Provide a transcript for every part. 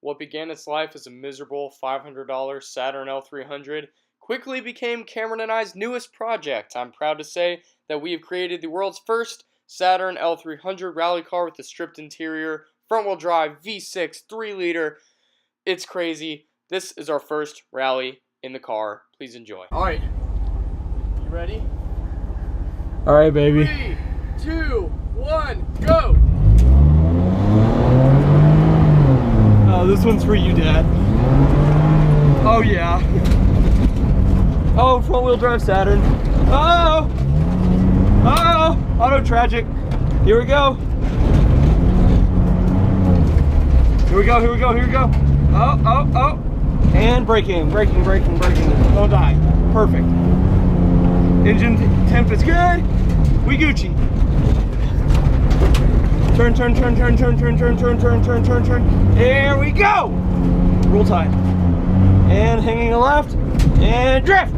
What began its life as a miserable $500 Saturn L300 quickly became Cameron and I's newest project. I'm proud to say that we have created the world's first Saturn L300 rally car with a stripped interior, front-wheel drive, V6, 3-liter. It's crazy. This is our first rally in the car. Please enjoy. All right, you ready? All right, baby. 3, 2, 1, go! Oh, this one's for you, Dad. Oh, yeah. Oh, front-wheel drive Saturn. Oh! Oh! Auto tragic. Here we go. Here we go, here we go, here we go. Oh, oh, oh. And braking, braking, braking, braking. Don't die. Perfect. Engine temp is good. We Gucci. Turn, turn, turn, turn, turn, turn, turn, turn, turn, turn, turn, turn. There we go. Roll tight. And hanging a left. And drift.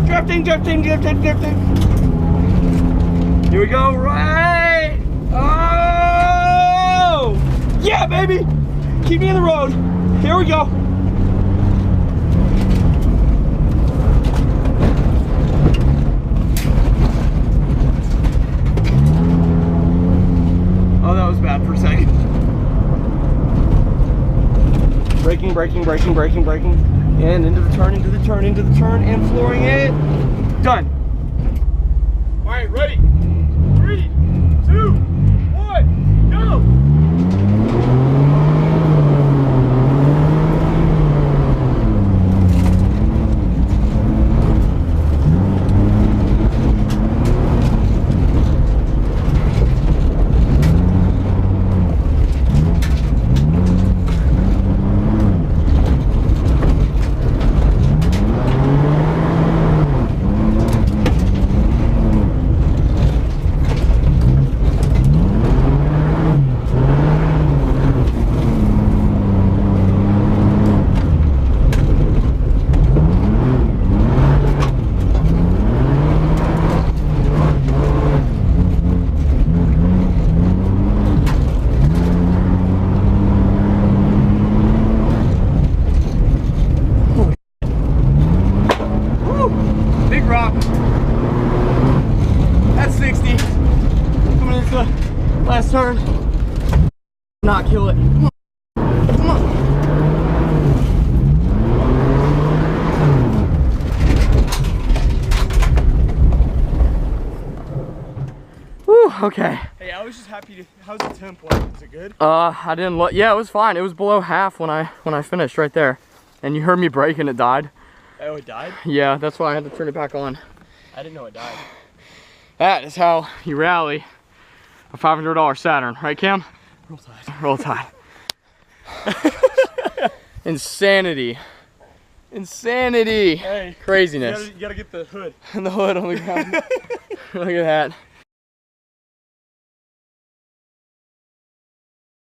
Drifting, drifting, drifting, drifting. Here we go. Right. Oh! Yeah, baby. Keep me in the road. Here we go. Oh, that was bad for a second. Braking, braking, braking, braking, braking. And into the turn, into the turn, into the turn, and flooring it. Done. All right, ready? 3, 2, 1, go! That's 60. Coming into the last turn. Not kill it. Come on. Come on. Whew, okay. Hey, I was just happy to. How's the temp like? Is it good? I didn't look. Yeah, it was fine. It was below half when I finished right there. And you heard me brake and it died. Oh, it died? Yeah, that's why I had to turn it back on. I didn't know it died. That is how you rally a $500 Saturn, right, Cam? Roll tide. Roll tide. Insanity. Insanity. Hey. Craziness. You gotta get the hood. And the hood on the ground. Look at that.